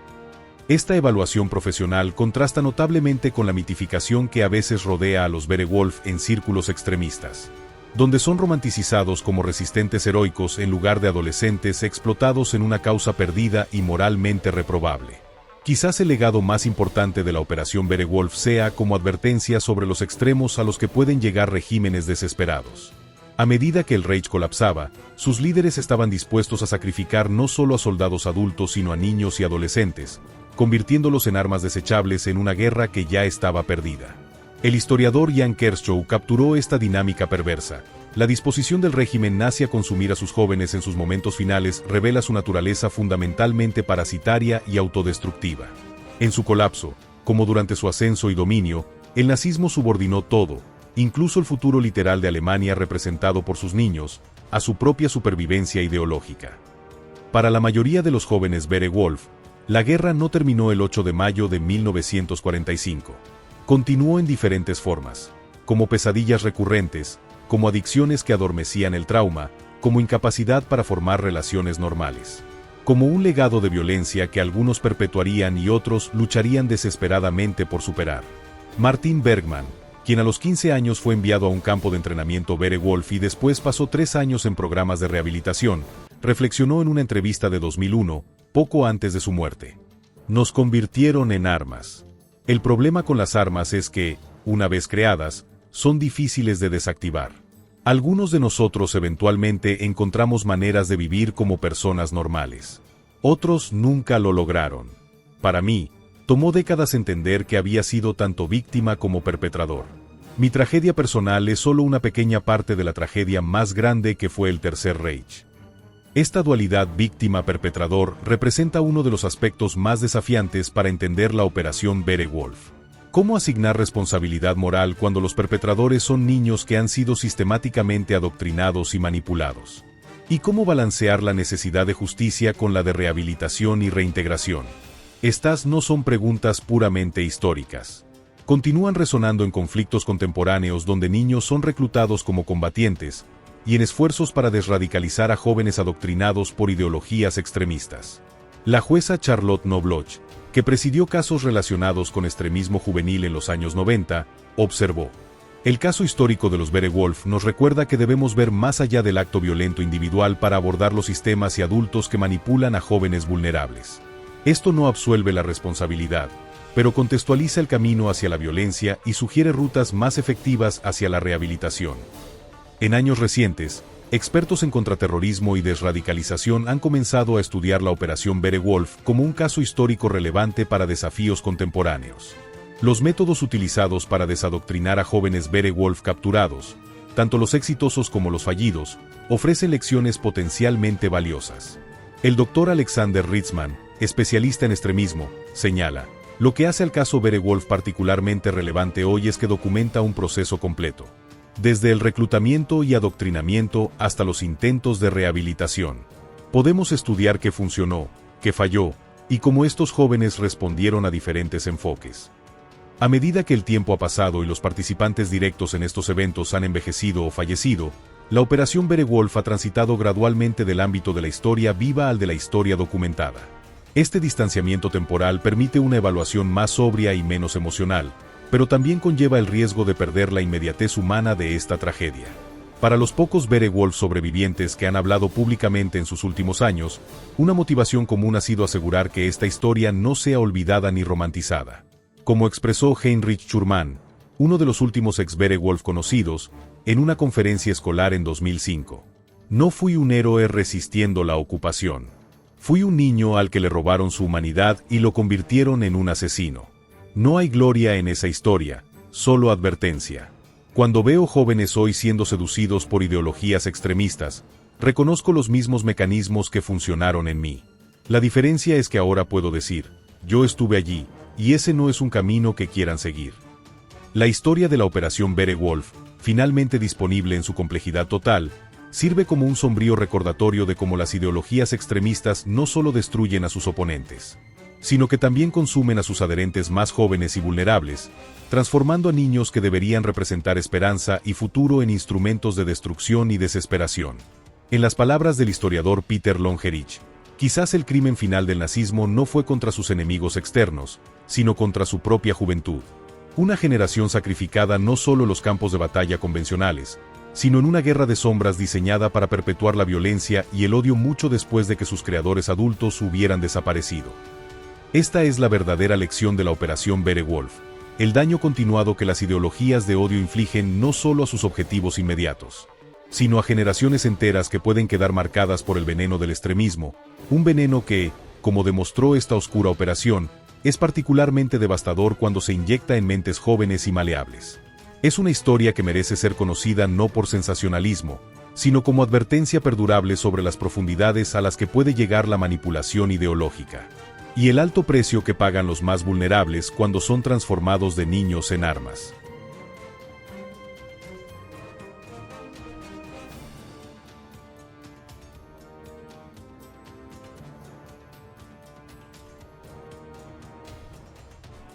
Esta evaluación profesional contrasta notablemente con la mitificación que a veces rodea a los Werewolf en círculos extremistas, donde son romanticizados como resistentes heroicos en lugar de adolescentes explotados en una causa perdida y moralmente reprobable. Quizás el legado más importante de la Operación Werewolf sea como advertencia sobre los extremos a los que pueden llegar regímenes desesperados. A medida que el Reich colapsaba, sus líderes estaban dispuestos a sacrificar no solo a soldados adultos sino a niños y adolescentes, convirtiéndolos en armas desechables en una guerra que ya estaba perdida. El historiador Jan Kerschow capturó esta dinámica perversa. La disposición del régimen nazi a consumir a sus jóvenes en sus momentos finales revela su naturaleza fundamentalmente parasitaria y autodestructiva. En su colapso, como durante su ascenso y dominio, el nazismo subordinó todo, incluso el futuro literal de Alemania representado por sus niños, a su propia supervivencia ideológica. Para la mayoría de los jóvenes Werewolf, la guerra no terminó el 8 de mayo de 1945. Continuó en diferentes formas, como pesadillas recurrentes, como adicciones que adormecían el trauma, como incapacidad para formar relaciones normales, como un legado de violencia que algunos perpetuarían y otros lucharían desesperadamente por superar. Martin Bergmann, quien a los 15 años fue enviado a un campo de entrenamiento Werewolf y después pasó 3 años en programas de rehabilitación, reflexionó en una entrevista de 2001, poco antes de su muerte. Nos convirtieron en armas. El problema con las armas es que, una vez creadas, son difíciles de desactivar. Algunos de nosotros eventualmente encontramos maneras de vivir como personas normales. Otros nunca lo lograron. Para mí, tomó décadas entender que había sido tanto víctima como perpetrador. Mi tragedia personal es solo una pequeña parte de la tragedia más grande que fue el Tercer Reich. Esta dualidad víctima-perpetrador representa uno de los aspectos más desafiantes para entender la Operación Werewolf. ¿Cómo asignar responsabilidad moral cuando los perpetradores son niños que han sido sistemáticamente adoctrinados y manipulados? ¿Y cómo balancear la necesidad de justicia con la de rehabilitación y reintegración? Estas no son preguntas puramente históricas. Continúan resonando en conflictos contemporáneos donde niños son reclutados como combatientes, y en esfuerzos para desradicalizar a jóvenes adoctrinados por ideologías extremistas. La jueza Charlotte Knobloch, que presidió casos relacionados con extremismo juvenil en los años 90, observó: El caso histórico de los Werewolf nos recuerda que debemos ver más allá del acto violento individual para abordar los sistemas y adultos que manipulan a jóvenes vulnerables. Esto no absuelve la responsabilidad, pero contextualiza el camino hacia la violencia y sugiere rutas más efectivas hacia la rehabilitación. En años recientes, expertos en contraterrorismo y desradicalización han comenzado a estudiar la Operación Werewolf como un caso histórico relevante para desafíos contemporáneos. Los métodos utilizados para desadoctrinar a jóvenes Werewolf capturados, tanto los exitosos como los fallidos, ofrecen lecciones potencialmente valiosas. El Dr. Alexander Ritzman, especialista en extremismo, señala: lo que hace al caso Werewolf particularmente relevante hoy es que documenta un proceso completo, desde el reclutamiento y adoctrinamiento hasta los intentos de rehabilitación. Podemos estudiar qué funcionó, qué falló, y cómo estos jóvenes respondieron a diferentes enfoques. A medida que el tiempo ha pasado y los participantes directos en estos eventos han envejecido o fallecido, la Operación Werewolf ha transitado gradualmente del ámbito de la historia viva al de la historia documentada. Este distanciamiento temporal permite una evaluación más sobria y menos emocional, pero también conlleva el riesgo de perder la inmediatez humana de esta tragedia. Para los pocos Werewolf sobrevivientes que han hablado públicamente en sus últimos años, una motivación común ha sido asegurar que esta historia no sea olvidada ni romantizada. Como expresó Heinrich Schurman, uno de los últimos ex-Werewolf conocidos, en una conferencia escolar en 2005. No fui un héroe resistiendo la ocupación. Fui un niño al que le robaron su humanidad y lo convirtieron en un asesino. No hay gloria en esa historia, solo advertencia. Cuando veo jóvenes hoy siendo seducidos por ideologías extremistas, reconozco los mismos mecanismos que funcionaron en mí. La diferencia es que ahora puedo decir: yo estuve allí, y ese no es un camino que quieran seguir. La historia de la Operación Werewolf, finalmente disponible en su complejidad total, sirve como un sombrío recordatorio de cómo las ideologías extremistas no solo destruyen a sus oponentes, sino que también consumen a sus adherentes más jóvenes y vulnerables, transformando a niños que deberían representar esperanza y futuro en instrumentos de destrucción y desesperación. En las palabras del historiador Peter Longerich, quizás el crimen final del nazismo no fue contra sus enemigos externos, sino contra su propia juventud. Una generación sacrificada no solo en los campos de batalla convencionales, sino en una guerra de sombras diseñada para perpetuar la violencia y el odio mucho después de que sus creadores adultos hubieran desaparecido. Esta es la verdadera lección de la Operación Werewolf, el daño continuado que las ideologías de odio infligen no solo a sus objetivos inmediatos, sino a generaciones enteras que pueden quedar marcadas por el veneno del extremismo, un veneno que, como demostró esta oscura operación, es particularmente devastador cuando se inyecta en mentes jóvenes y maleables. Es una historia que merece ser conocida no por sensacionalismo, sino como advertencia perdurable sobre las profundidades a las que puede llegar la manipulación ideológica, y el alto precio que pagan los más vulnerables cuando son transformados de niños en armas.